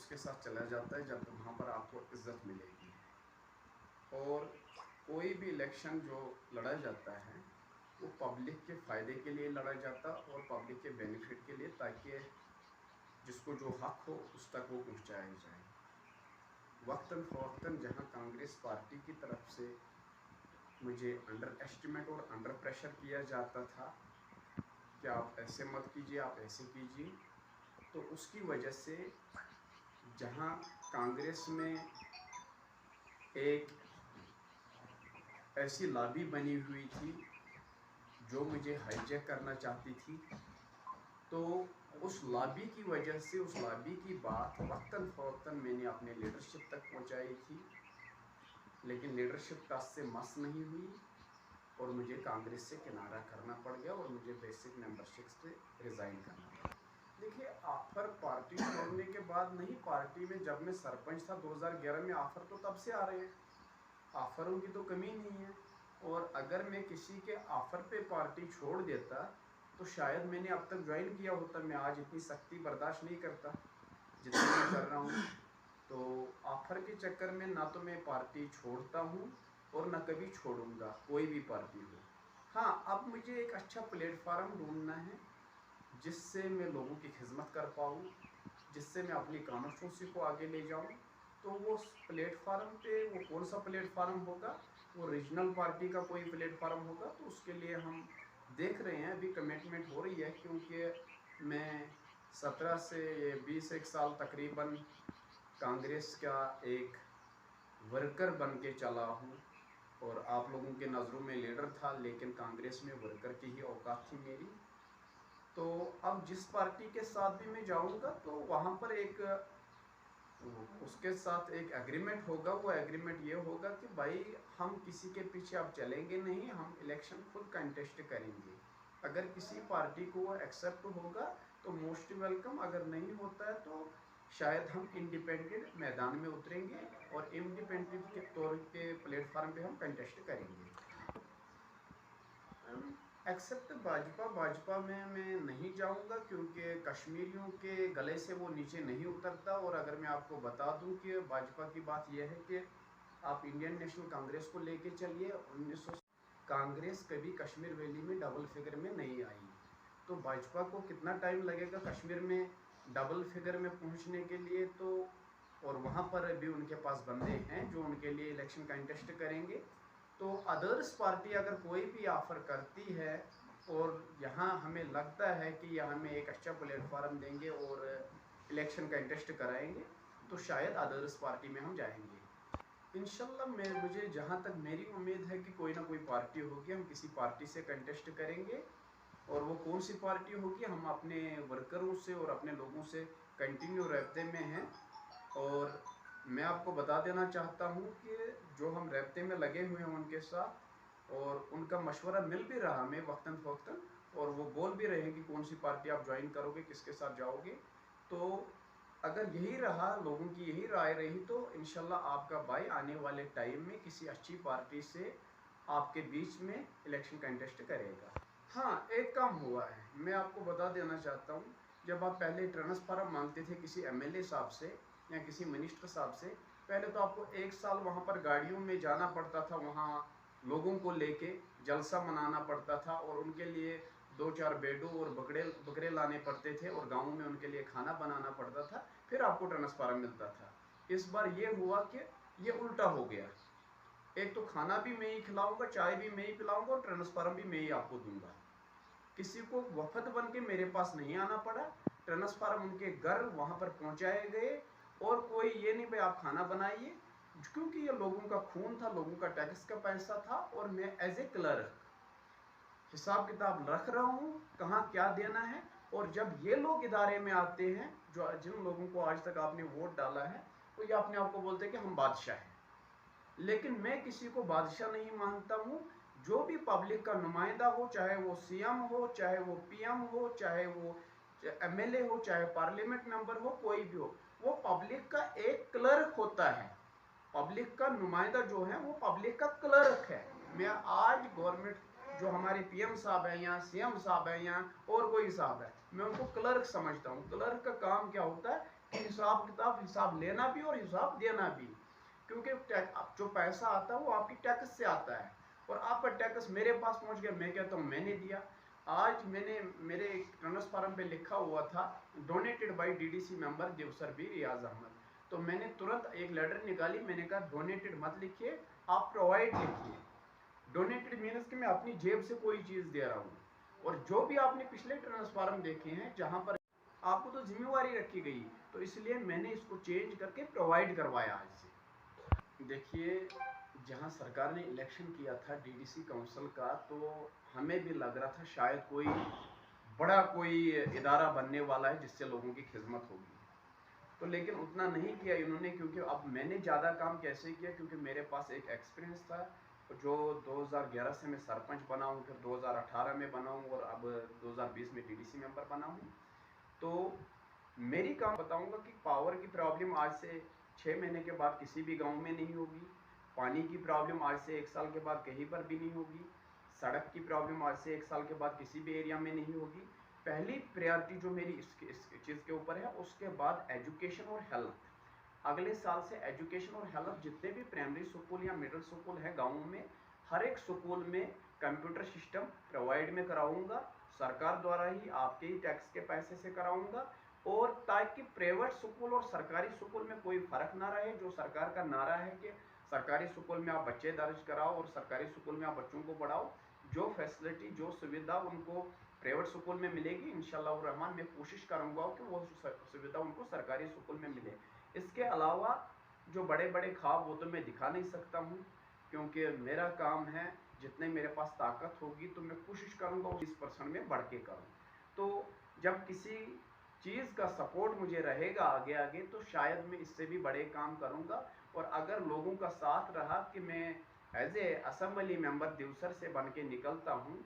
उसके साथ चला जाता है जब वहाँ पर आपको इज्जत मिलेगी। और कोई भी इलेक्शन जो लड़ा जाता है वो पब्लिक के फ़ायदे के लिए लड़ा जाता और पब्लिक के बेनिफिट के लिए, ताकि जिसको जो हक हो उस तक वो पहुँचाया जाए। वक्तन फ़वक्तन जहाँ कांग्रेस पार्टी की तरफ से मुझे अंडर एस्टिमेट और अंडर प्रेशर किया जाता था कि आप ऐसे मत कीजिए, आप ऐसे कीजिए, तो उसकी वजह से जहाँ कांग्रेस में एक ऐसी लॉबी बनी हुई थी जो मुझे हाईजैक करना चाहती थी, तो उस लॉबी की वजह से, उस लॉबी की बात वक्तन फ़वक्तन मैंने अपने लीडरशिप तक पहुंचाई थी, लेकिन लीडरशिप टस से मस नहीं हुई और मुझे कांग्रेस से किनारा करना पड़ गया और मुझे बेसिक मेंबरशिप से रिज़ाइन करना पड़ा। देखिए, ऑफ़र पार्टी छोड़ने के बाद नहीं, पार्टी में जब मैं सरपंच था 2011 में, ऑफ़र तो तब से आ रहे हैं, ऑफ़रों की तो कमी नहीं है। और अगर मैं किसी के ऑफ़र पे पार्टी छोड़ देता तो शायद मैंने अब तक ज्वाइन किया होता। मैं आज इतनी सख्ती बर्दाश्त नहीं करता जितना मैं कर रहा हूँ। तो ऑफ़र के चक्कर में ना तो मैं पार्टी छोड़ता हूँ और ना कभी छोड़ूंगा, कोई भी पार्टी हो। हाँ, अब मुझे एक अच्छा प्लेटफार्म ढूंढना है जिससे मैं लोगों की खिदमत कर पाऊँ, जिससे मैं अपनी कॉन्स्टिट्यूंसी को आगे ले जाऊँ। तो वो प्लेटफार्म पे वो कौन सा प्लेटफार्म होगा, वो रीजनल पार्टी का कोई प्लेटफार्म होगा, तो उसके लिए हम देख रहे हैं। अभी कमिटमेंट हो रही है, क्योंकि मैं 17 से 20 एक साल तकरीबन कांग्रेस का एक वर्कर बन के चला हूँ और आप लोगों के नज़रों में लीडर था, लेकिन कांग्रेस में वर्कर की ही औकात थी मेरी। तो अब जिस पार्टी के साथ भी मैं जाऊंगा तो वहाँ पर एक उसके साथ एक एग्रीमेंट होगा। वो एग्रीमेंट ये होगा कि भाई हम किसी के पीछे अब चलेंगे नहीं, हम इलेक्शन खुद कंटेस्ट करेंगे। अगर किसी पार्टी को वो एक्सेप्ट होगा तो मोस्ट वेलकम, अगर नहीं होता है तो शायद हम इंडिपेंडेंट मैदान में उतरेंगे और इंडिपेंडेंट के तौर के प्लेटफार्म पे हम कंटेस्ट करेंगे। एक्सेप्ट भाजपा में मैं नहीं जाऊंगा, क्योंकि कश्मीरियों के गले से वो नीचे नहीं उतरता। और अगर मैं आपको बता दूं कि भाजपा की बात यह है कि आप इंडियन नेशनल कांग्रेस को लेके चलिए, 1900 कांग्रेस कभी कश्मीर वैली में डबल फिगर में नहीं आई। तो भाजपा को कितना टाइम लगेगा कश्मीर में डबल फिगर में पहुंचने के लिए, तो और वहाँ पर भी उनके पास बंदे हैं जो उनके लिए इलेक्शन कंटेस्ट करेंगे। तो अदर्स पार्टी अगर कोई भी ऑफ़र करती है और यहाँ हमें लगता है कि यह हमें एक अच्छा प्लेटफार्म देंगे और इलेक्शन कंटेस्ट कराएंगे, तो शायद अदर्स पार्टी में हम जाएंगे। इंशाल्लाह मुझे जहाँ तक मेरी उम्मीद है कि कोई ना कोई पार्टी होगी, हम किसी पार्टी से कंटेस्ट करेंगे। और वो कौन सी पार्टी होगी, हम अपने वर्करों से और अपने लोगों से कंटिन्यू रब्ते में हैं। और मैं आपको बता देना चाहता हूँ कि जो हम रब्ते में लगे हुए हैं उनके साथ, और उनका मशवरा मिल भी रहा हमें वक्तन फ़वक्तन, और वो बोल भी रहे हैं कि कौन सी पार्टी आप ज्वाइन करोगे, किसके साथ जाओगे। तो अगर यही रहा, लोगों की यही राय रही, तो इंशाल्लाह आपका भाई आने वाले टाइम में किसी अच्छी पार्टी से आपके बीच में इलेक्शन कंटेस्ट करेगा। हाँ, एक काम हुआ है, मैं आपको बता देना चाहता हूँ। जब आप पहले ट्रांसफार्म मांगते थे किसी एमएलए साहब से या किसी मिनिस्टर साहब से, पहले तो आपको 1 साल वहाँ पर गाड़ियों में जाना पड़ता था, वहाँ लोगों को लेके जलसा मनाना पड़ता था और उनके लिए 2-4 बेडों और बकरे लाने पड़ते थे और गाँव में उनके लिए खाना बनाना पड़ता था, फिर आपको ट्रांसफार्म मिलता था। इस बार ये हुआ कि ये उल्टा हो गया। एक तो खाना भी मैं ही खिलाऊंगा, चाय भी मैं ही पिलाऊंगा और ट्रांसफार्म भी मैं ही आपको दूंगा। किसी को वफद बन के मेरे पास नहीं आना पड़ा, ट्रांसफार्म उनके घर वहां पर पहुंचाए गए। और कोई ये नहीं भाई आप खाना बनाइए, क्योंकि ये लोगों का खून था, लोगों का टैक्स का पैसा था और मैं एज ए क्लर्क हिसाब किताब रख रहा हूँ कहाँ क्या देना है। और जब ये लोग इदारे में आते हैं, जो जिन लोगों को आज तक आपने वोट डाला है, तो ये अपने आप को बोलते हैं कि हम बादशाह हैं। लेकिन मैं किसी को बादशाह नहीं मानता हूँ। जो भी पब्लिक का नुमाइंदा हो, चाहे वो सीएम हो, चाहे वो पीएम हो, चाहे वो एमएलए हो, चाहे पार्लियामेंट मेंबर हो, कोई भी हो, वो पब्लिक का एक क्लर्क होता है। पब्लिक का नुमाइंदा जो है वो पब्लिक का क्लर्क है। मैं आज गवर्नमेंट जो हमारे पीएम साहब हैं या सीएम साहब हैं या और कोई साहब है, मैं उनको क्लर्क समझता हूँ। क्लर्क का काम क्या होता है हिसाब किताब, हिसाब लेना भी और हिसाब देना भी, क्योंकि जो पैसा आता है वो आपकी टैक्स से आता है, और आपका टैक्स मेरे पास पहुंच गया, मैं कहता हूँ मैंने दिया। आज मैंने मेरे ट्रांसफार्म पे लिखा हुआ था donated by DDC member Devsar B Riyaz Ahmed, तो मैंने तुरंत एक लेटर निकाली, मैंने कहा डोनेटेड मत लिखिए, आप प्रोवाइड लिखिए। डोनेटेड मीन्स कि मैं अपनी जेब से कोई चीज़ दे रहा हूँ। और जो भी आपने पिछले ट्रांसफार्म देखे हैं जहाँ पर आपको तो जिम्मेवारी रखी गई, तो इसलिए मैंने इसको चेंज करके प्रोवाइड करवाया आज से। देखिए, जहाँ सरकार ने इलेक्शन किया था डीडीसी काउंसिल का, तो हमें भी लग रहा था शायद कोई बड़ा कोई इदारा बनने वाला है जिससे लोगों की खिदमत होगी, तो लेकिन उतना नहीं किया इन्होंने, क्योंकि अब मैंने ज़्यादा काम कैसे किया, क्योंकि मेरे पास एक एक्सपीरियंस था जो 2011 से मैं सरपंच बना हूँ, फिर 2018 में बना हूँ, और अब 2020 में डीडीसी मेंबर बना हूँ। तो मेरी काम बताऊंगा कि पावर की प्रॉब्लम आज से 6 महीने के बाद किसी भी गांव में नहीं होगी, पानी की प्रॉब्लम आज से 1 साल के बाद कहीं पर भी नहीं होगी, सड़क की प्रॉब्लम आज से 1 साल के बाद किसी भी एरिया में नहीं होगी। पहली प्रायोरिटी जो मेरी इस चीज़ के ऊपर है, उसके बाद एजुकेशन और हेल्थ। अगले साल से एजुकेशन और हेल्थ, जितने भी प्राइमरी स्कूल या मिडिल स्कूल है गाँव में, हर एक स्कूल में कंप्यूटर सिस्टम प्रोवाइड में कराऊंगा, सरकार द्वारा ही, आपके ही टैक्स के पैसे से कराऊंगा। और ताकि प्राइवेट स्कूल और सरकारी स्कूल में कोई फर्क ना रहे। जो सरकार का नारा है कि सरकारी स्कूल में आप बच्चे दर्ज कराओ और सरकारी स्कूल में आप बच्चों को पढ़ाओ, जो फैसिलिटी जो सुविधा उनको प्राइवेट स्कूल में मिलेगी, इंशाल्लाह रहमान मैं कोशिश करूंगा कि वो सुविधा उनको सरकारी स्कूल में मिले। इसके अलावा जो बड़े बड़े ख्वाब वो तो मैं दिखा नहीं सकता हूँ, क्योंकि मेरा काम है, जितने मेरे पास ताकत होगी तो मैं कोशिश करूँगा 20% में बढ़ के करूँ। तो जब किसी चीज़ का सपोर्ट मुझे रहेगा आगे आगे, तो शायद मैं इससे भी बड़े काम करूँगा। और अगर लोगों का साथ रहा कि मैं as a assembly member Deosar से बन के निकलता हूँ,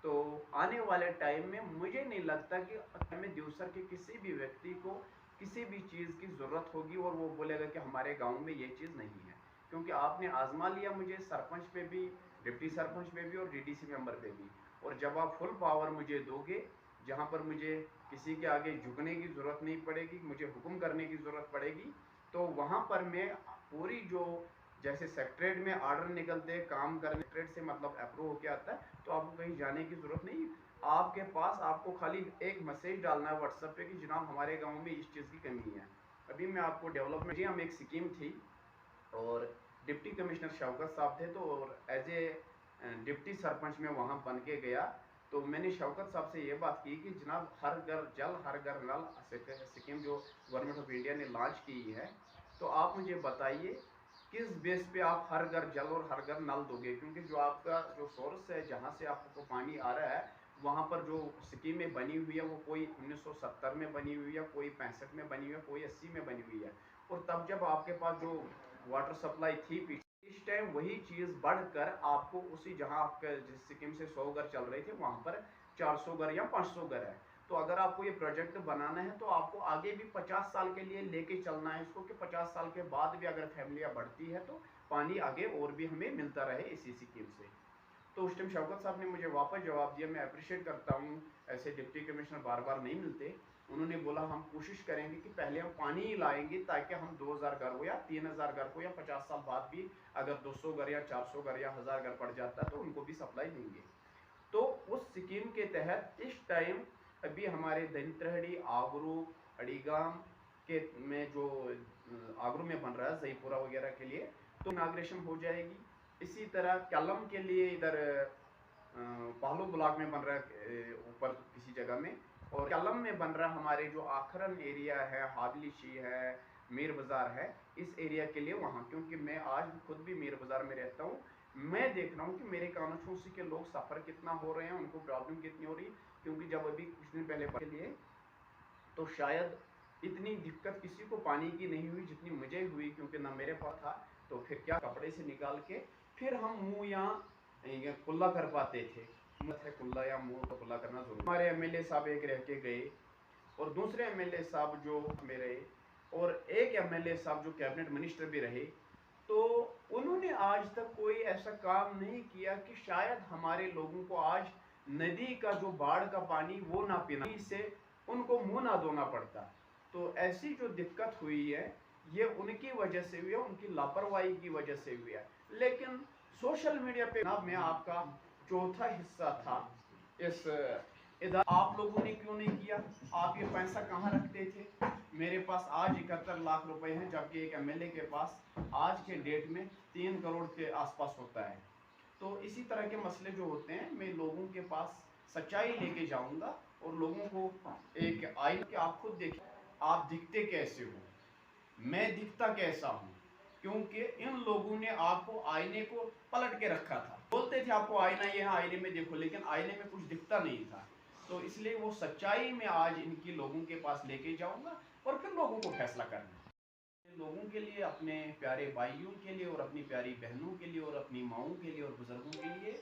तो आने वाले टाइम में मुझे नहीं लगता कि मैं देवसर के किसी भी व्यक्ति को किसी भी चीज़ की ज़रूरत होगी और वो बोलेगा कि हमारे गांव में ये चीज़ नहीं है, क्योंकि आपने आजमा लिया मुझे सरपंच पे भी, डिप्टी सरपंच पे भी और डीडीसी मेंबर पे भी। और जब आप फुल पावर मुझे दोगे, जहाँ पर मुझे किसी के आगे झुकने की ज़रूरत नहीं पड़ेगी, मुझे हुक्म करने की ज़रूरत पड़ेगी, तो वहाँ पर मैं पूरी जो, जैसे सेक्रेटरीट में आर्डर निकलते काम करने, सेक्रेटरीट से मतलब अप्रूव होके आता है, तो आपको कहीं जाने की ज़रूरत नहीं। आपके पास आपको खाली एक मैसेज डालना है व्हाट्सएप पे कि जनाब हमारे गांव में इस चीज़ की कमी है। अभी मैं आपको डेवलपमेंट, जी हम एक स्कीम थी और डिप्टी कमिश्नर शौकत साहब थे, तो और एज ए डिप्टी सरपंच में वहाँ बन के गया, तो मैंने शौकत साहब से ये बात की कि जनाब हर घर जल हर घर नल स्कीम जो गवर्नमेंट ऑफ इंडिया ने लॉन्च की है, तो आप मुझे बताइए किस बेस पे आप हर घर जल और हर घर नल दोगे, क्योंकि जो आपका जो सोर्स है जहाँ से आपको पानी आ रहा है, वहाँ पर जो स्कीमें बनी हुई है वो कोई 1970 में बनी हुई है, कोई 65 में बनी हुई है, कोई 80 में बनी हुई है। और तब जब आपके पास जो वाटर सप्लाई थी पीछे, इस टाइम वही चीज़ बढ़कर आपको उसी, जहाँ आपके जिस सिक्किम से 100 घर चल रहे थे वहाँ पर 400 घर या 500 घर है। तो अगर आपको ये प्रोजेक्ट बनाना है तो आपको आगे भी 50 साल के लिए लेके चलना है इसको, कि 50 साल के बाद भी अगर फैमिलियाँ बढ़ती है तो पानी आगे और भी हमें मिलता रहे इसी स्कीम से। तो उस टाइम शौकत साहब ने मुझे वापस जवाब दिया, मैं अप्रिशिएट करता हूँ, ऐसे डिप्टी कमिश्नर बार बार नहीं मिलते। उन्होंने बोला हम कोशिश करेंगे कि पहले हम पानी ही लाएंगे, ताकि हम 2000 घर को या 3000 घर को या 50 साल बाद भी अगर 200 घर या 400 घर या 1000 घर पड़ जाता है तो उनको भी सप्लाई देंगे। तो उस स्कीम के तहत इस टाइम अभी हमारे दंतरहड़ी, आगरू, अड़ीगाम के में जो आगरू में बन रहा है जयपुरा वगैरह के लिए, तो इनाग्रेशन हो जाएगी। इसी तरह कलम के लिए इधर पालू ब्लॉक में बन रहा है ऊपर किसी जगह में, और कलम में बन रहा हमारे जो आखरन एरिया है, हादलीशी है, मीर बाज़ार है, इस एरिया के लिए वहाँ, क्योंकि मैं आज खुद भी मीर बाज़ार में रहता हूँ, मैं देख रहा हूँ कि मेरे कानूसी के लोग सफ़र कितना हो रहे हैं, उनको प्रॉब्लम कितनी हो रही। क्योंकि जब अभी कुछ दिन पहले के लिए, तो शायद इतनी दिक्कत किसी को पानी की नहीं हुई जितनी मुझे हुई, क्योंकि ना मेरे पास था, तो फिर क्या कपड़े से निकाल के फिर हम मुँह यहाँ कुल्ला कर पाते थे, कुल्ला या मुँह को कुल्ला करना जरूरी। हमारे एमएलए साहब एक रह के गए, और दूसरे एमएलए साहब जो मेरे, और एक एमएलए साहब जो कैबिनेट मिनिस्टर भी रहे, तो उन्होंने आज तक कोई ऐसा काम नहीं किया कि शायद हमारे लोगों को आज नदी का जो बाढ़ का पानी वो ना पीना, इससे उनको मुंह ना धोना पड़ता। तो ऐसी जो दिक्कत हुई है ये उनकी वजह से हुई है, उनकी लापरवाही की वजह से हुई है। लेकिन सोशल मीडिया पे ना मैं आपका चौथा हिस्सा था इस इधर, आप लोगों ने क्यों नहीं किया? आप ये पैसा कहाँ रखते थे? मेरे पास आज 71 लाख रुपए हैं, जबकि एक एमएलए के पास आज के डेट में 3 करोड़ के आसपास होता है। तो इसी तरह के मसले जो होते हैं, मैं लोगों के पास सच्चाई लेके जाऊंगा और लोगों को एक आईना के आप खुद देखिए आप दिखते कैसे हो, मैं दिखता कैसा हूँ। क्योंकि इन लोगों ने आपको आईने को पलट के रखा था, बोलते थे आपको आईना ये है, आईने में देखो, लेकिन आईने में कुछ दिखता नहीं था। तो इसलिए वो सच्चाई में आज इनकी लोगों के पास लेके जाऊंगा और फिर लोगों को फैसला करना, लोगों के लिए, अपने प्यारे भाइयों के लिए और अपनी प्यारी बहनों के लिए और अपनी माओं के लिए और बुजुर्गों के लिए,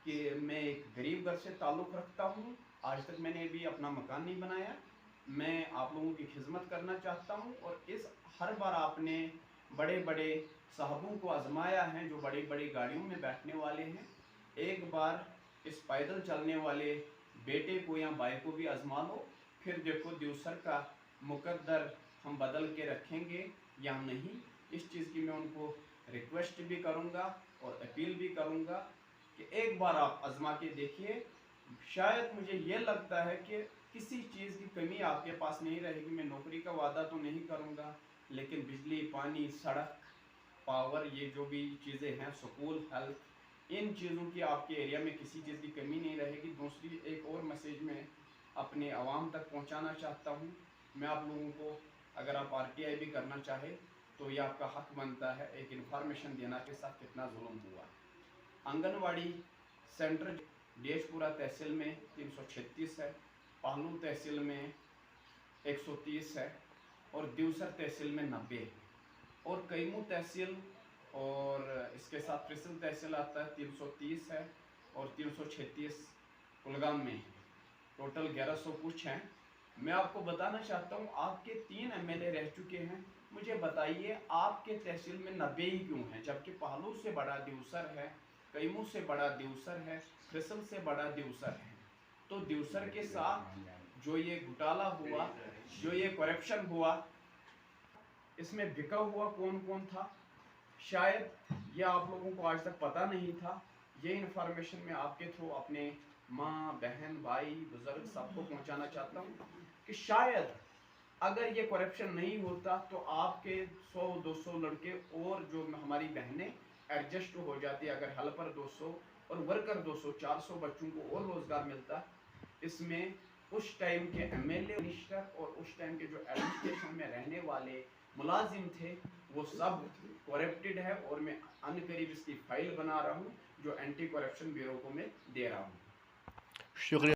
कि मैं एक गरीब घर से ताल्लुक़ रखता हूँ। आज तक मैंने भी अपना मकान नहीं बनाया। मैं आप लोगों की खिदमत करना चाहता हूँ और इस हर बार आपने बड़े बड़े साहबों को आजमाया है जो बड़ी बड़ी गाड़ियों में बैठने वाले हैं। एक बार इस पैदल चलने वाले बेटे को या भाई को भी आजमा लो, फिर देखो देवसर का मुकद्दर हम बदल के रखेंगे या नहीं। इस चीज़ की मैं उनको रिक्वेस्ट भी करूँगा और अपील भी करूँगा कि एक बार आप आजमा के देखिए। शायद मुझे ये लगता है कि किसी चीज़ की कमी आपके पास नहीं रहेगी। मैं नौकरी का वादा तो नहीं करूँगा, लेकिन बिजली, पानी, सड़क, पावर, ये जो भी चीज़ें हैं, स्कूल, हेल्थ, इन चीज़ों की आपके एरिया में किसी चीज़ की कमी नहीं रहेगी। दूसरी एक और मैसेज मैं अपने आवाम तक पहुंचाना चाहता हूं। मैं आप लोगों को, अगर आप आरटीआई भी करना चाहे तो ये आपका हक बनता है एक इन्फॉर्मेशन देना के साथ कितना जुल्म हुआ। आंगनवाड़ी सेंटर डेशपुरा तहसील में 336 है, पालू तहसील में 130 है और देवसर तहसील में 90 है और कैमू तहसील और इसके साथ फ्रिसल तहसील आता है 330 है और 336 कुलगाम में है। टोटल 1100 कुछ हैं। मैं आपको बताना चाहता हूँ, आपके 3 एमएलए रह चुके हैं। मुझे बताइए आपके तहसील में 90 ही क्यों हैं, जबकि पालू से बड़ा देवसर है, कैमू से बड़ा देवसर है, फ्रिसल से बड़ा देवसर है। तो देवसर के साथ जो ये घोटाला हुआ, जो ये करप्शन हुआ, इसमें बिका हुआ कौन कौन था, शायद ये आप लोगों को आज तक पता नहीं था। ये इन्फॉर्मेशन मैं आपके थ्रू अपने माँ, बहन, भाई, बुजुर्ग सबको पहुंचाना चाहता हूँ कि शायद अगर ये करप्शन नहीं होता तो आपके 100-200 लड़के और जो हमारी बहनें एडजस्ट हो जाती, अगर हेल्पर 200 और वर्कर 200-400 बच्चों को और रोजगार मिलता। इसमें उस टाइम के एमएलए, मिनिस्टर और उस टाइम के जो एडमिनिस्ट्रेशन में रहने वाले मुलाजिम थे वो सब करप्टेड है और मैं अनकरीब इसकी फाइल बना रहा हूँ जो एंटी करप्शन ब्यूरो को मैं दे रहा हूँ। शुक्रिया।